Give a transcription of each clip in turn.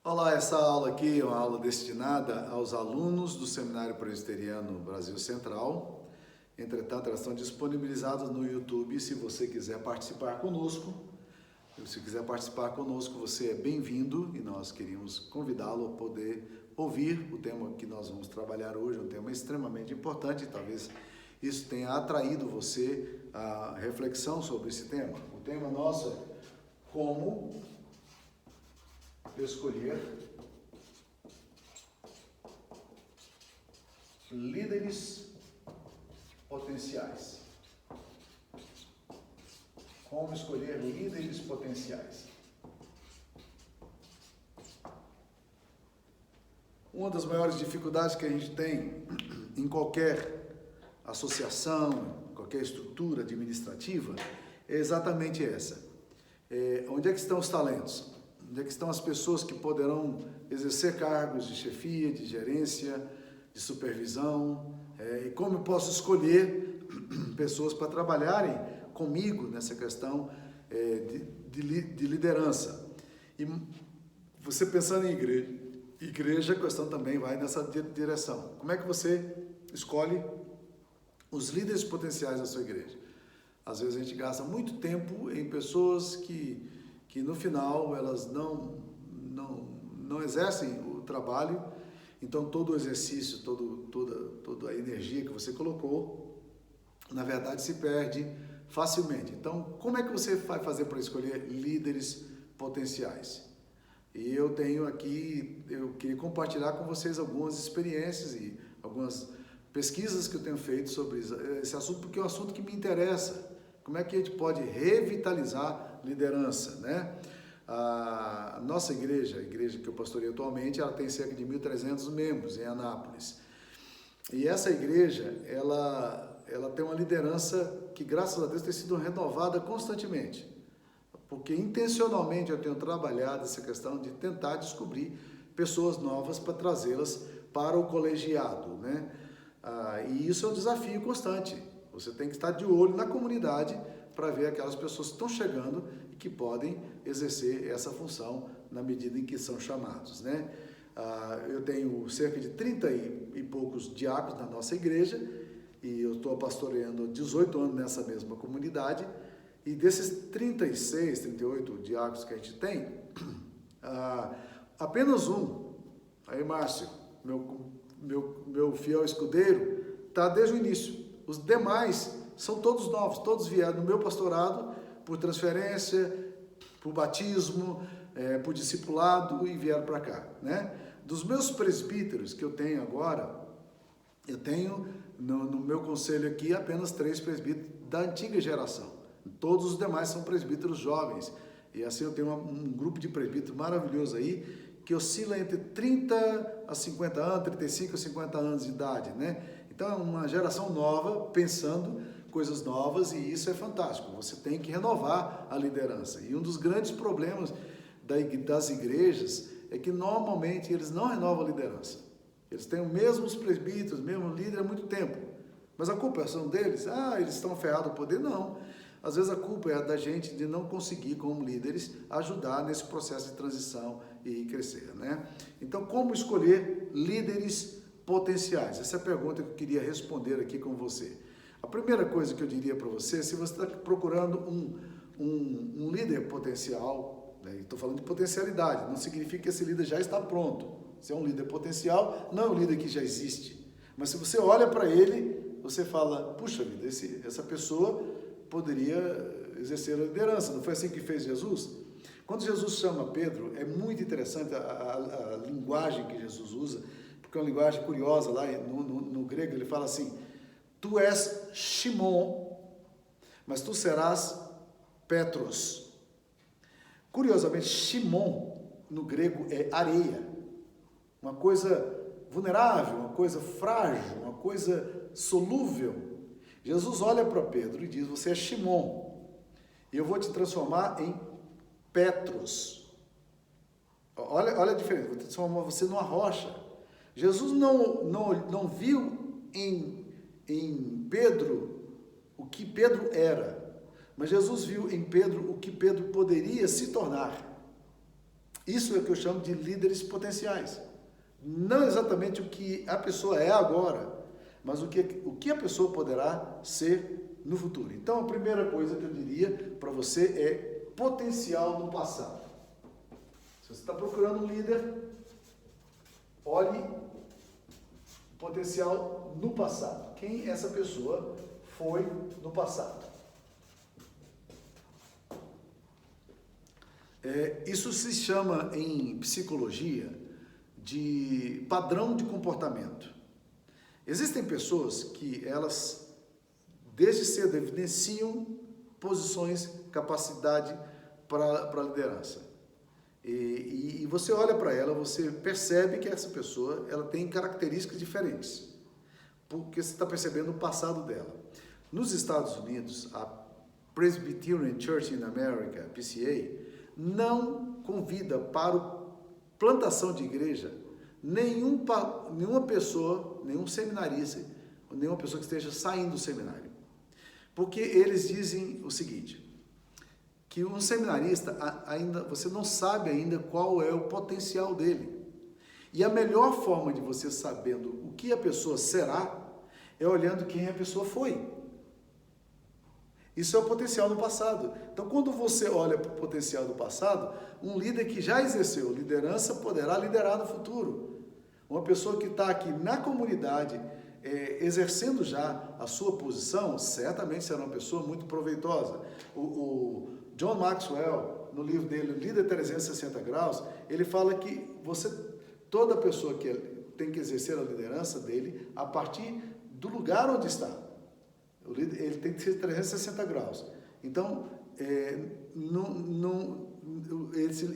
Olá, essa aula aqui é uma aula destinada aos alunos do Seminário Presbiteriano Brasil Central. Entretanto, elas estão disponibilizadas no YouTube. Se você quiser participar conosco, você é bem-vindo e nós queríamos convidá-lo a poder ouvir o tema que nós vamos trabalhar hoje, um tema extremamente importante. Talvez isso tenha atraído você à reflexão sobre esse tema. O tema nosso é como escolher líderes potenciais. Como escolher líderes potenciais. Uma das maiores dificuldades que a gente tem em qualquer associação, qualquer estrutura administrativa, é exatamente essa. Onde é que estão os talentos? Onde é que estão as pessoas que poderão exercer cargos de chefia, de gerência, de supervisão? E como eu posso escolher pessoas para trabalharem comigo nessa questão de liderança? E você pensando em igreja, a questão também vai nessa direção. Como é que você escolhe os líderes potenciais da sua igreja? Às vezes a gente gasta muito tempo em pessoas que no final elas não exercem o trabalho, então todo o exercício, toda a energia que você colocou, na verdade se perde facilmente. Então, como é que você vai fazer para escolher líderes potenciais? E eu queria compartilhar com vocês algumas experiências e algumas pesquisas que eu tenho feito sobre esse assunto, porque é um assunto que me interessa. Como é que a gente pode revitalizar liderança, né? A nossa igreja, a igreja que eu pastoreio atualmente, ela tem cerca de 1.300 membros em Anápolis. E essa igreja, ela tem uma liderança que, graças a Deus, tem sido renovada constantemente. Porque intencionalmente eu tenho trabalhado essa questão de tentar descobrir pessoas novas para trazê-las para o colegiado, né? E isso é um desafio constante. Você tem que estar de olho na comunidade para ver aquelas pessoas que estão chegando e que podem exercer essa função na medida em que são chamados, né? Eu tenho cerca de 30 e poucos diáconos na nossa igreja e eu estou pastoreando 18 anos nessa mesma comunidade. E desses 36, 38 diáconos que a gente tem, apenas um, aí Márcio, meu fiel escudeiro, está desde o início. Os demais são todos novos, todos vieram no meu pastorado por transferência, por batismo, por discipulado e vieram para cá, né? Dos meus presbíteros que eu tenho agora, eu tenho no meu conselho aqui apenas 3 presbíteros da antiga geração. Todos os demais são presbíteros jovens. E assim eu tenho um grupo de presbíteros maravilhoso aí, que oscila entre 30 a 50 anos, 35 a 50 anos de idade, né? Então é uma geração nova, pensando coisas novas, e isso é fantástico. Você tem que renovar a liderança. E um dos grandes problemas das igrejas é que normalmente eles não renovam a liderança. Eles têm os mesmos presbíteros, o mesmo líder há muito tempo. Mas a culpa é deles? Eles estão ferrados ao poder? Não. Às vezes a culpa é da gente de não conseguir, como líderes, ajudar nesse processo de transição e crescer, né? Então, como escolher líderes potenciais? Essa é a pergunta que eu queria responder aqui com você. A primeira coisa que eu diria para você, se você está procurando um líder potencial, né? Estou falando de potencialidade, não significa que esse líder já está pronto. Se é um líder potencial, não é um líder que já existe. Mas se você olha para ele, você fala, puxa vida, essa pessoa poderia exercer a liderança. Não foi assim que fez Jesus? Quando Jesus chama Pedro, é muito interessante a linguagem que Jesus usa, porque é uma linguagem curiosa lá no grego. Ele fala assim, tu és Shimon, mas tu serás Petros. Curiosamente, Shimon no grego é areia, uma coisa vulnerável, uma coisa frágil, uma coisa solúvel. Jesus olha para Pedro e diz, você é Shimon, e eu vou te transformar em Petros. Olha a diferença, vou transformar você numa rocha. Jesus não viu em Pedro o que Pedro era, mas Jesus viu em Pedro o que Pedro poderia se tornar. Isso é o que eu chamo de líderes potenciais. Não exatamente o que a pessoa é agora, mas o que a pessoa poderá ser no futuro. Então, a primeira coisa que eu diria para você é potencial no passado. Se você está procurando um líder, olhe o potencial no passado. Quem essa pessoa foi no passado. Isso se chama em psicologia de padrão de comportamento. Existem pessoas que elas, desde cedo, evidenciam posições, capacidade para a liderança. E você olha para ela, você percebe que essa pessoa ela tem características diferentes, porque você está percebendo o passado dela. Nos Estados Unidos, a Presbyterian Church in America, PCA, não convida para plantação de igreja nenhuma pessoa, nenhum seminarista, nenhuma pessoa que esteja saindo do seminário. Porque eles dizem o seguinte, que um seminarista, ainda você não sabe ainda qual é o potencial dele. E a melhor forma de você sabendo o que a pessoa será, é olhando quem a pessoa foi. Isso é o potencial do passado. Então, quando você olha para o potencial do passado, um líder que já exerceu liderança poderá liderar no futuro. Uma pessoa que está aqui na comunidade, exercendo já a sua posição, certamente será uma pessoa muito proveitosa. O John Maxwell, no livro dele, Líder 360 Graus, ele fala que toda pessoa que tem que exercer a liderança dele a partir do lugar onde está. Ele tem que ser 360 graus. Então,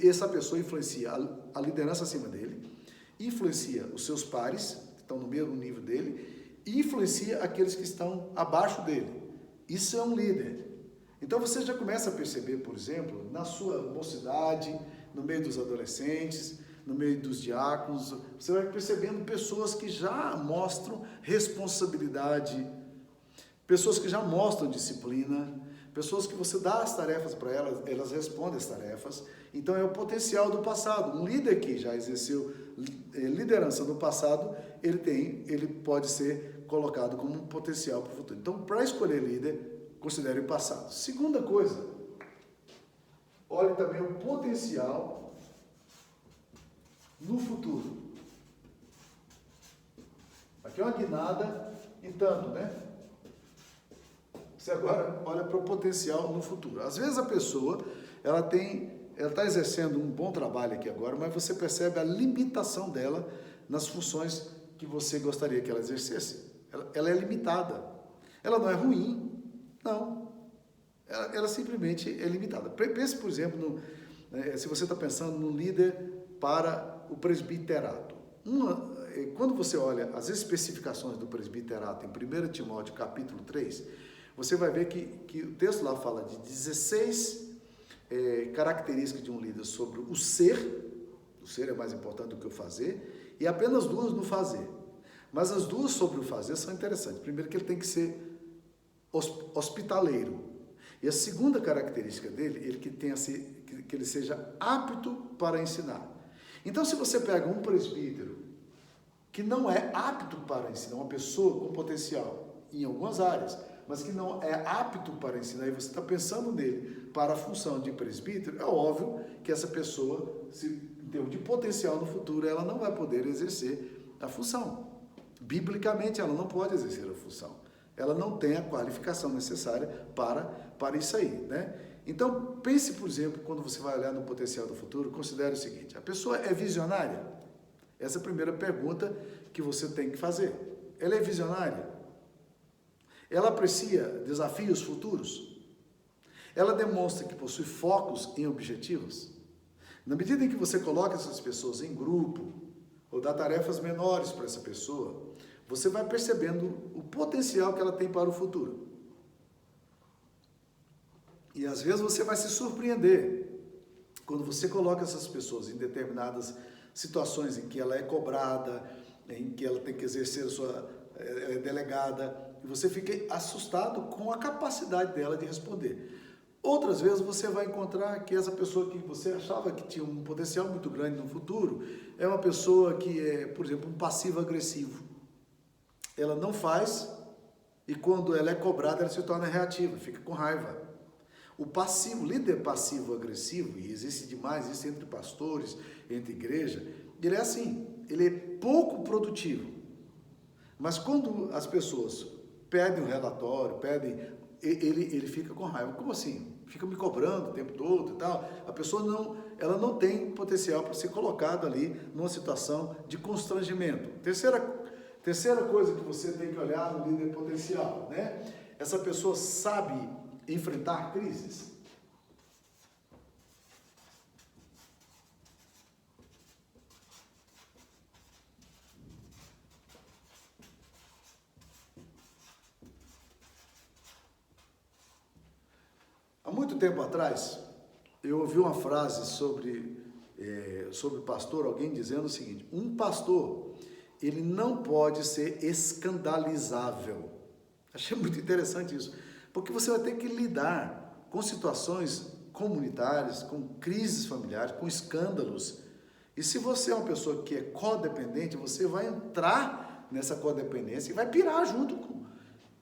essa pessoa influencia a liderança acima dele, influencia os seus pares, que estão no mesmo nível dele, e influencia aqueles que estão abaixo dele. Isso é um líder. Então, você já começa a perceber, por exemplo, na sua mocidade, no meio dos adolescentes, no meio dos diáconos, você vai percebendo pessoas que já mostram responsabilidade, pessoas que já mostram disciplina, pessoas que você dá as tarefas para elas, elas respondem as tarefas. Então é o potencial do passado. Um líder que já exerceu liderança no passado, ele pode ser colocado como um potencial para o futuro. Então, para escolher líder, considere o passado. Segunda coisa, olhe também o potencial no futuro. Aqui é uma guinada e tanto, né? Você agora olha para o potencial no futuro. Às vezes a pessoa, ela está exercendo um bom trabalho aqui agora, mas você percebe a limitação dela nas funções que você gostaria que ela exercesse. Ela é limitada. Ela não é ruim, não. Ela simplesmente é limitada. Pense, por exemplo, se você está pensando no líder para o presbiterato. Quando você olha as especificações do presbiterato em 1 Timóteo capítulo 3, você vai ver que o texto lá fala de 16 características de um líder sobre o ser é mais importante do que o fazer, e apenas 2 no fazer. Mas as 2 sobre o fazer são interessantes. Primeiro, que ele tem que ser hospitaleiro. E a segunda característica dele, que ele seja apto para ensinar. Então, se você pega um presbítero que não é apto para ensinar, uma pessoa com potencial em algumas áreas, mas que não é apto para ensinar, e você está pensando nele para a função de presbítero, é óbvio que essa pessoa, em termos de potencial no futuro, ela não vai poder exercer a função. Biblicamente, ela não pode exercer a função. Ela não tem a qualificação necessária para isso aí, né? Então, pense, por exemplo, quando você vai olhar no potencial do futuro, considere o seguinte: a pessoa é visionária? Essa é a primeira pergunta que você tem que fazer. Ela é visionária? Ela aprecia desafios futuros? Ela demonstra que possui focos em objetivos? Na medida em que você coloca essas pessoas em grupo, ou dá tarefas menores para essa pessoa, você vai percebendo o potencial que ela tem para o futuro. E às vezes você vai se surpreender quando você coloca essas pessoas em determinadas situações em que ela é cobrada, em que ela tem que exercer a sua delegada, e você fica assustado com a capacidade dela de responder. Outras vezes você vai encontrar que essa pessoa que você achava que tinha um potencial muito grande no futuro é uma pessoa que é, por exemplo, um passivo-agressivo. Ela não faz e quando ela é cobrada ela se torna reativa, fica com raiva. O passivo, líder passivo-agressivo, e existe demais isso entre pastores, entre igreja, ele é assim, ele é pouco produtivo. Mas quando as pessoas pedem um relatório, ele fica com raiva. Como assim? Fica me cobrando o tempo todo e tal. A pessoa ela não tem potencial para ser colocada ali numa situação de constrangimento. Terceira coisa que você tem que olhar no líder potencial, né? Essa pessoa sabe enfrentar crises. Há muito tempo atrás, eu ouvi uma frase sobre pastor, alguém dizendo o seguinte: um pastor, ele não pode ser escandalizável. Achei muito interessante isso, porque você vai ter que lidar com situações comunitárias, com crises familiares, com escândalos. E se você é uma pessoa que é codependente, você vai entrar nessa codependência e vai pirar junto com...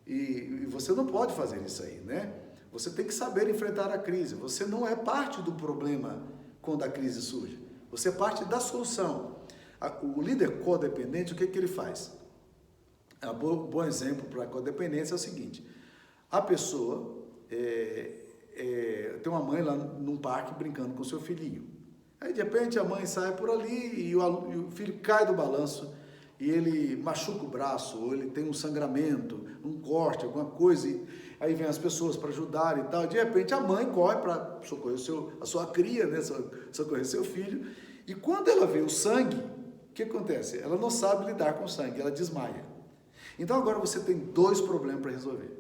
E você não pode fazer isso aí, né? Você tem que saber enfrentar a crise. Você não é parte do problema quando a crise surge. Você é parte da solução. O líder codependente, o que ele faz? Um bom exemplo para a codependência é o seguinte: a pessoa tem uma mãe lá num parque brincando com seu filhinho. Aí de repente a mãe sai por ali e o filho cai do balanço e ele machuca o braço, ou ele tem um sangramento, um corte, alguma coisa, aí vem as pessoas para ajudar e tal, de repente a mãe corre para socorrer a sua cria, né? Socorrer seu filho, e quando ela vê o sangue, o que acontece? Ela não sabe lidar com o sangue, ela desmaia. Então agora você tem dois problemas para resolver.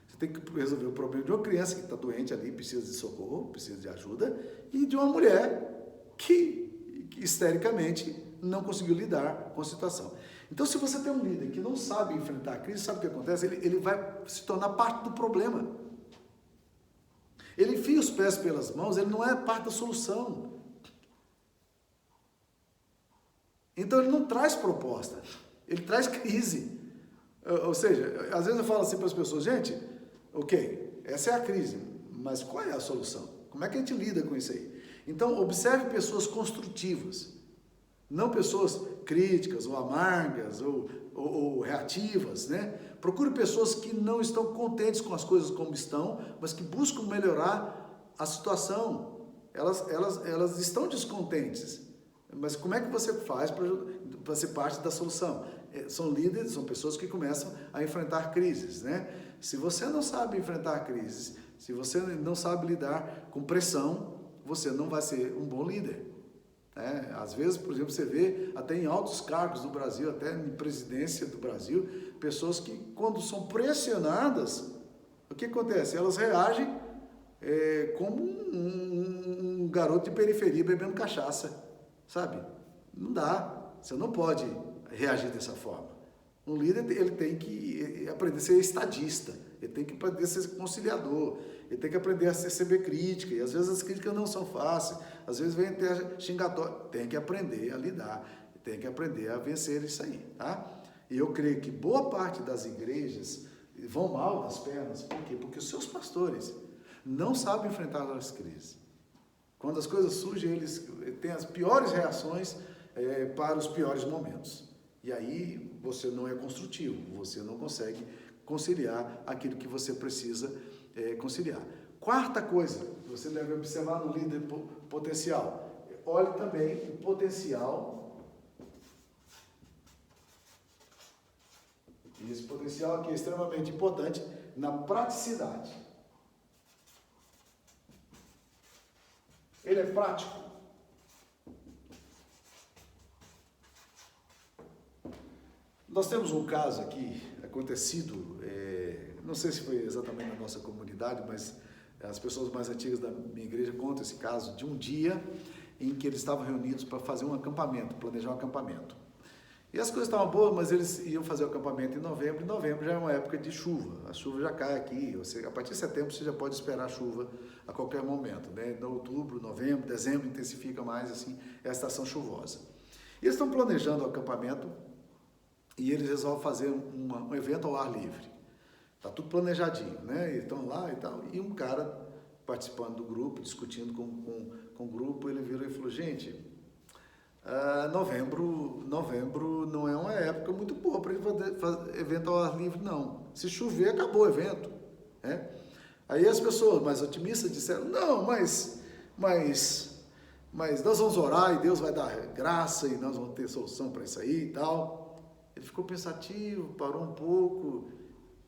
Você tem que resolver o problema de uma criança que está doente ali, precisa de socorro, precisa de ajuda, e de uma mulher que histericamente não conseguiu lidar com a situação. Então, se você tem um líder que não sabe enfrentar a crise, sabe o que acontece? Ele vai se tornar parte do problema. Ele enfia os pés pelas mãos, ele não é parte da solução. Então, ele não traz proposta, ele traz crise. Ou seja, às vezes eu falo assim para as pessoas: gente, ok, essa é a crise, mas qual é a solução? Como é que a gente lida com isso aí? Então, observe pessoas construtivas. Não pessoas críticas ou amargas ou reativas, né? Procure pessoas que não estão contentes com as coisas como estão, mas que buscam melhorar a situação. Elas estão descontentes, mas como é que você faz para ser parte da solução? São líderes, são pessoas que começam a enfrentar crises, né? Se você não sabe enfrentar crises, se você não sabe lidar com pressão, você não vai ser um bom líder. Às vezes, por exemplo, você vê até em altos cargos do Brasil, até em presidência do Brasil, pessoas que, quando são pressionadas, o que acontece? Elas reagem como um garoto de periferia bebendo cachaça, sabe? Não dá, você não pode reagir dessa forma. Um líder, ele tem que aprender a ser estadista, ele tem que aprender a ser conciliador, ele tem que aprender a receber crítica, e às vezes as críticas não são fáceis, às vezes vem até xingatório, tem que aprender a lidar, tem que aprender a vencer isso aí, tá? E eu creio que boa parte das igrejas vão mal das pernas, por quê? Porque os seus pastores não sabem enfrentar as crises. Quando as coisas surgem, eles têm as piores reações para os piores momentos. E aí você não é construtivo, você não consegue conciliar aquilo que você precisa conciliar. Quarta coisa que você deve observar no líder potencial: olhe também o potencial. E esse potencial aqui é extremamente importante na praticidade. Ele é prático. Nós temos um caso aqui, acontecido, não sei se foi exatamente na nossa comunidade, mas as pessoas mais antigas da minha igreja contam esse caso de um dia em que eles estavam reunidos para fazer um acampamento, planejar um acampamento. E as coisas estavam boas, mas eles iam fazer o acampamento em novembro. Em novembro já é uma época de chuva. A chuva já cai aqui. A partir de setembro você já pode esperar chuva a qualquer momento, né? Em outubro, novembro, dezembro intensifica mais assim, é a estação chuvosa. E eles estão planejando o acampamento e eles resolvem fazer um evento ao ar livre. Está tudo planejadinho, né? Eles estão lá e tal. E um cara participando do grupo, discutindo com o grupo, ele virou e falou: gente, novembro não é uma época muito boa para fazer evento ao ar livre, não. Se chover, acabou o evento, né? Aí as pessoas mais otimistas disseram: não, mas nós vamos orar e Deus vai dar graça e nós vamos ter solução para isso aí e tal. Ele ficou pensativo, parou um pouco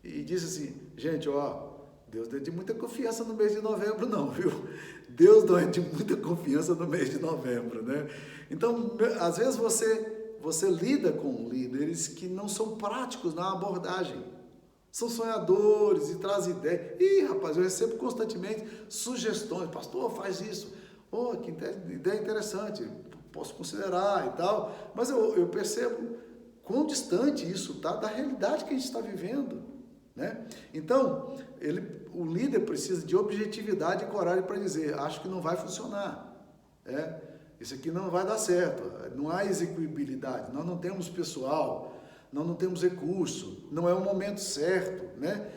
e disse assim: gente, ó, Deus não é de muita confiança no mês de novembro não, viu? Deus não é de muita confiança no mês de novembro, né? Então, às vezes você lida com líderes que não são práticos na abordagem. São sonhadores e trazem ideias. Ih, rapaz, eu recebo constantemente sugestões. Pastor, faz isso. Oh, que ideia interessante. Posso considerar e tal. Mas eu percebo quão distante isso está da realidade que a gente está vivendo, né? Então, o líder precisa de objetividade e coragem para dizer: acho que não vai funcionar. Isso aqui não vai dar certo. Não há execuibilidade. Nós não temos pessoal. Nós não temos recurso, não é o momento certo, né?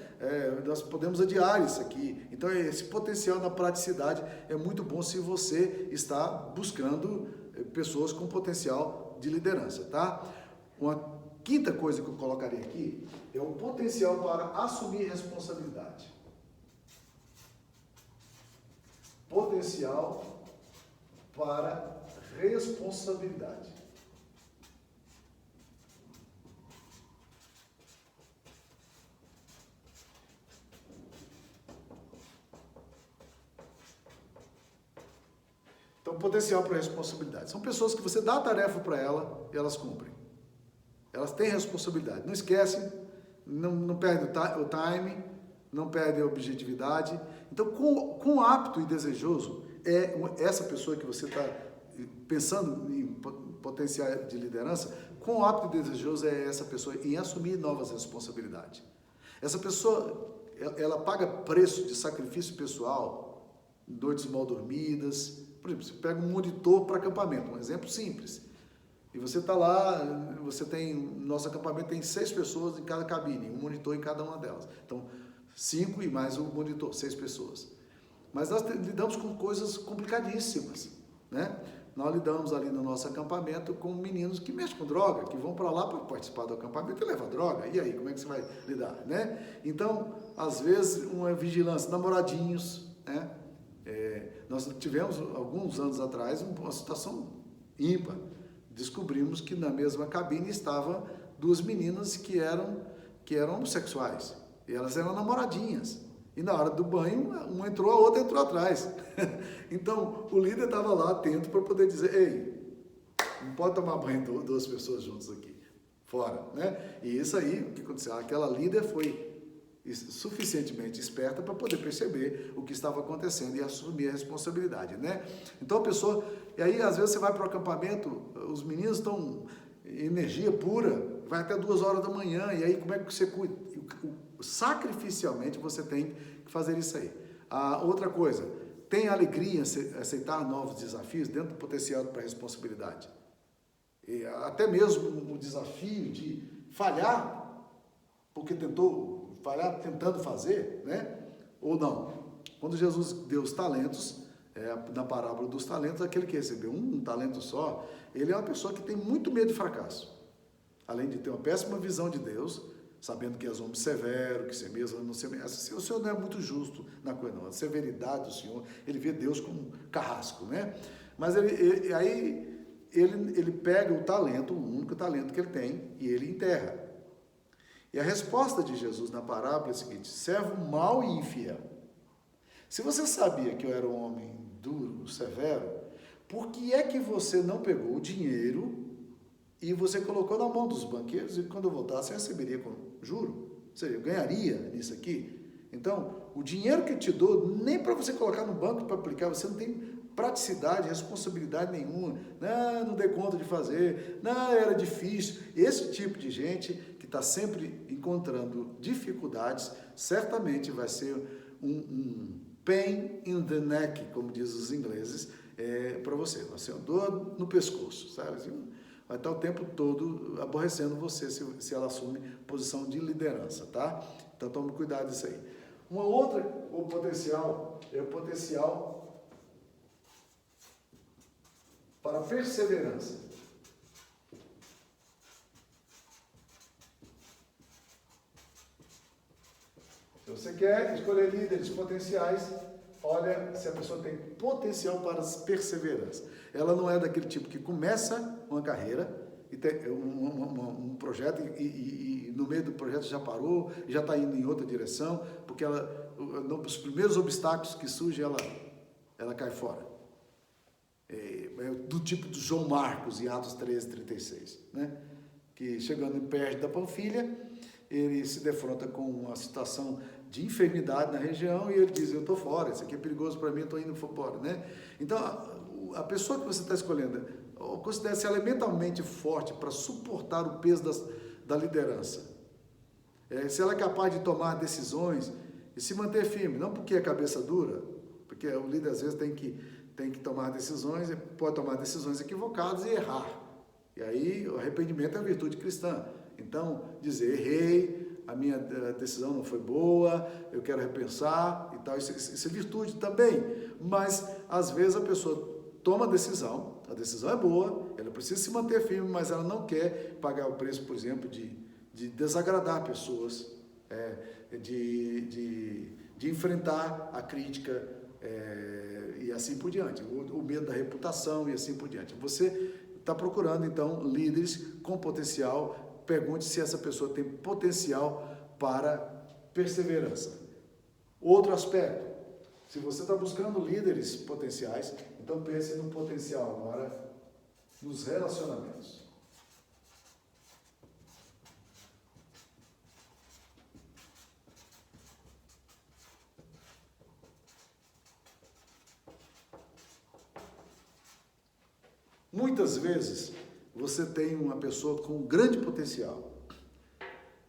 Nós podemos adiar isso aqui. Então, esse potencial na praticidade é muito bom se você está buscando pessoas com potencial de liderança, tá? Uma quinta coisa que eu colocaria aqui é o potencial para assumir responsabilidade. Potencial para responsabilidade. Então, potencial para responsabilidade. São pessoas que você dá a tarefa para ela e elas cumprem. Elas têm responsabilidade. Não esquecem, não perdem o time, não perdem a objetividade. Então, quão apto e desejoso é essa pessoa que você está pensando em potencial de liderança, quão apto e desejoso é essa pessoa em assumir novas responsabilidades. Essa pessoa, ela paga preço de sacrifício pessoal, noites mal dormidas. Por exemplo, você pega um monitor para acampamento, um exemplo simples. E você está lá, nosso acampamento tem 6 pessoas em cada cabine, um monitor em cada uma delas. Então, 5 e mais um monitor, 6 pessoas. Mas nós lidamos com coisas complicadíssimas, né? Nós lidamos ali no nosso acampamento com meninos que mexem com droga, que vão para lá para participar do acampamento e levam droga. E aí, como é que você vai lidar, né? Então, às vezes, uma vigilância, namoradinhos, né? Nós tivemos, alguns anos atrás, uma situação ímpar. Descobrimos que na mesma cabine estavam 2 meninas que eram homossexuais. E elas eram namoradinhas. E na hora do banho, uma entrou, a outra entrou atrás. Então, o líder estava lá atento para poder dizer: ei, não pode tomar banho 2 pessoas juntas aqui, fora, né? E isso aí, o que aconteceu? Aquela líder foi suficientemente esperta para poder perceber o que estava acontecendo e assumir a responsabilidade, né? Então a pessoa, e aí às vezes você vai para o acampamento, os meninos estão em energia pura, vai até 2 horas da manhã, e aí como é que você cuida? Sacrificialmente você tem que fazer isso aí. A outra coisa, tem alegria em aceitar novos desafios dentro do potencial para responsabilidade. E até mesmo o desafio de falhar, porque falhar tentando fazer, né? Ou não. Quando Jesus deu os talentos, na parábola dos talentos, aquele que recebeu um talento só, ele é uma pessoa que tem muito medo de fracasso. Além de ter uma péssima visão de Deus, sabendo que és homem severo, que você mesmo não se ameaça. O Senhor não é muito justo na coisa, não. A severidade do Senhor, ele vê Deus como um carrasco, né? Mas ele pega o talento, o único talento que ele tem, e ele enterra. E a resposta de Jesus na parábola é a seguinte: servo mau e infiel. Se você sabia que eu era um homem duro, severo, por que é que você não pegou o dinheiro e você colocou na mão dos banqueiros e quando eu voltasse eu receberia com juro? Ou seja, eu ganharia nisso aqui. Então, o dinheiro que eu te dou, nem para você colocar no banco para aplicar, você não tem praticidade, responsabilidade nenhuma, não dei conta de fazer, não, era difícil. Esse tipo de gente que está sempre encontrando dificuldades, certamente vai ser um pain in the neck, como dizem os ingleses, para você. Vai ser uma dor no pescoço, sabe? Vai estar o tempo todo aborrecendo você se ela assume posição de liderança, tá? Então tome cuidado disso aí. Uma outra, o potencial, é o potencial para perseverança. Se você quer escolher líderes potenciais, olha se a pessoa tem potencial para perseverança. Ela não é daquele tipo que começa uma carreira e tem um projeto e no meio do projeto já parou, já está indo em outra direção, porque os primeiros obstáculos que surgem, ela cai fora. Do tipo do João Marcos, em Atos 13:36, né? Que chegando perto da Panfilha, ele se defronta com uma situação de enfermidade na região e ele diz, eu estou fora, isso aqui é perigoso para mim, eu estou indo fora, né? Então, a pessoa que você está escolhendo, considere se ela é mentalmente forte para suportar o peso da liderança. Se ela é capaz de tomar decisões e se manter firme, não porque é cabeça dura, porque o líder às vezes tem que tomar decisões, pode tomar decisões equivocadas e errar. E aí o arrependimento é a virtude cristã. Então, dizer, errei, a minha decisão não foi boa, eu quero repensar e tal, isso é virtude também. Mas, às vezes, a pessoa toma a decisão é boa, ela precisa se manter firme, mas ela não quer pagar o preço, por exemplo, de desagradar pessoas, de enfrentar a crítica e assim por diante, o medo da reputação e assim por diante. Você está procurando, então, líderes com potencial. Pergunte se essa pessoa tem potencial para perseverança. Outro aspecto, se você está buscando líderes potenciais, então pense no potencial agora nos relacionamentos. Muitas vezes você tem uma pessoa com grande potencial.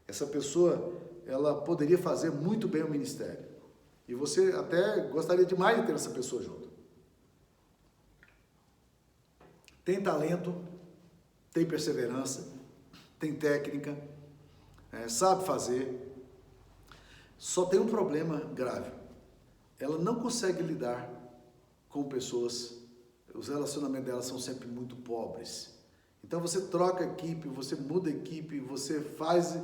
Essa pessoa, ela poderia fazer muito bem o ministério. E você até gostaria demais de ter essa pessoa junto. Tem talento, tem perseverança, tem técnica, sabe fazer. Só tem um problema grave. Ela não consegue lidar com pessoas, os relacionamentos dela são sempre muito pobres. Então você troca a equipe, você muda a equipe, você faz,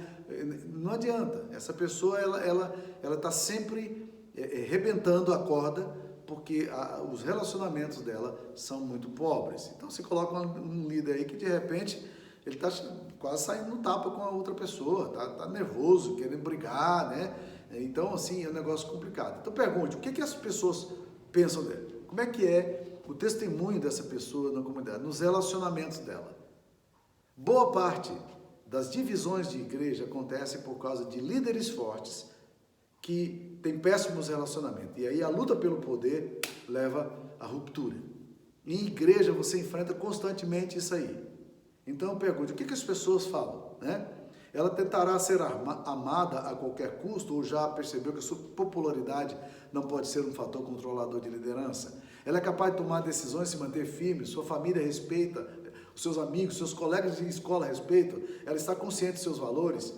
não adianta. Essa pessoa ela está sempre rebentando a corda porque os relacionamentos dela são muito pobres. Então você coloca um líder aí que de repente ele está quase saindo no tapa com a outra pessoa, tá nervoso, querendo brigar, né? Então assim é um negócio complicado. Então pergunte, o que as pessoas pensam dele? Como é que é o testemunho dessa pessoa na comunidade, nos relacionamentos dela? Boa parte das divisões de igreja acontece por causa de líderes fortes que têm péssimos relacionamentos. E aí a luta pelo poder leva à ruptura. Em igreja você enfrenta constantemente isso aí. Então pergunte, o que as pessoas falam, né? Ela tentará ser amada a qualquer custo ou já percebeu que a sua popularidade não pode ser um fator controlador de liderança? Ela é capaz de tomar decisões, se manter firme, sua família respeita, os seus amigos, seus colegas de escola respeitam, ela está consciente dos seus valores,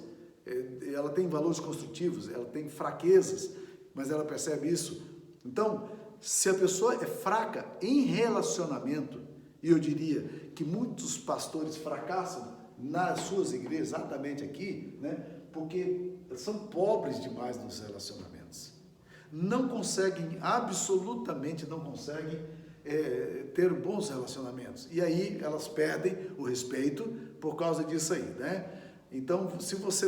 ela tem valores construtivos, ela tem fraquezas, mas ela percebe isso. Então, se a pessoa é fraca em relacionamento, e eu diria que muitos pastores fracassam nas suas igrejas, exatamente aqui, né? Porque são pobres demais nos relacionamentos. Não conseguem, absolutamente não conseguem ter bons relacionamentos. E aí elas perdem o respeito por causa disso aí, né? Então, se você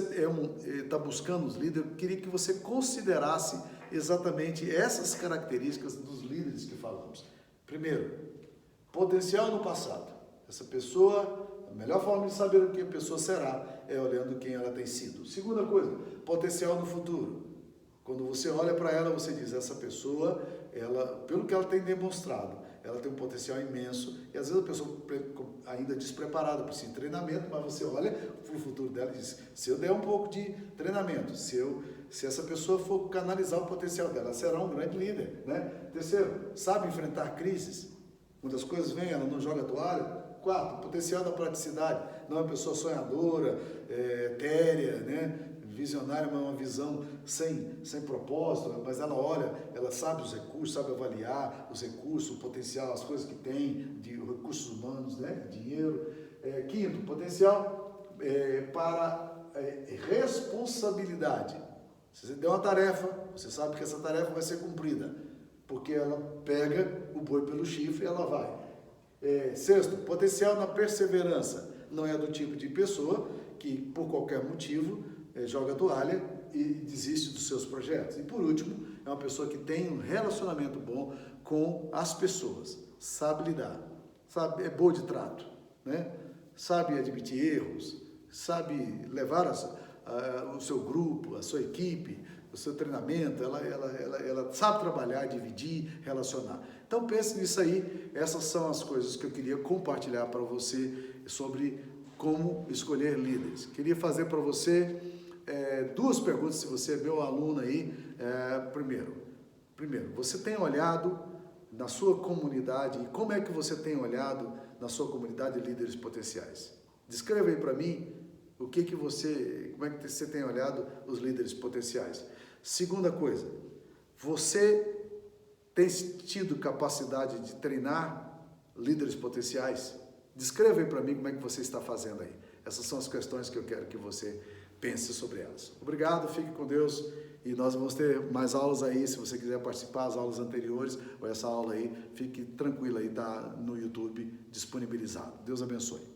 está buscando os líderes, eu queria que você considerasse exatamente essas características dos líderes que falamos. Primeiro, potencial no passado. Essa pessoa, a melhor forma de saber o que a pessoa será é olhando quem ela tem sido. Segunda coisa, potencial no futuro. Quando você olha para ela, você diz, essa pessoa, pelo que ela tem demonstrado, ela tem um potencial imenso, e às vezes a pessoa ainda despreparada, precisa de treinamento, mas você olha para o futuro dela e diz, se eu der um pouco de treinamento, se essa pessoa for canalizar o potencial dela, ela será um grande líder, né? Terceiro, sabe enfrentar crises. Quando as coisas vêm, ela não joga a toalha. 4, potencial da praticidade, não é uma pessoa sonhadora, etérea, né? Visionária, mas uma visão sem propósito, mas ela olha, ela sabe os recursos, sabe avaliar os recursos, o potencial, as coisas que tem, de recursos humanos, né? Dinheiro. Quinto, potencial para responsabilidade. Se você der uma tarefa, você sabe que essa tarefa vai ser cumprida, porque ela pega o boi pelo chifre e ela vai. Sexto, potencial na perseverança. Não é do tipo de pessoa que, por qualquer motivo, joga a toalha e desiste dos seus projetos. E por último, é uma pessoa que tem um relacionamento bom com as pessoas, sabe lidar, é boa de trato, né? Sabe admitir erros, sabe levar o seu grupo, a sua equipe, o seu treinamento, ela sabe trabalhar, dividir, relacionar. Então pense nisso aí, essas são as coisas que eu queria compartilhar para você sobre como escolher líderes. Queria fazer para você duas perguntas, se você é meu aluno aí. Primeiro, você tem olhado na sua comunidade, e como é que você tem olhado na sua comunidade de líderes potenciais? Descreva aí para mim como é que você tem olhado os líderes potenciais. Segunda coisa, você tem tido capacidade de treinar líderes potenciais? Descreva aí para mim como é que você está fazendo aí. Essas são as questões que eu quero que você pense sobre elas. Obrigado, fique com Deus, e nós vamos ter mais aulas aí, se você quiser participar, as aulas anteriores, ou essa aula aí, fique tranquilo aí, tá no YouTube disponibilizado. Deus abençoe.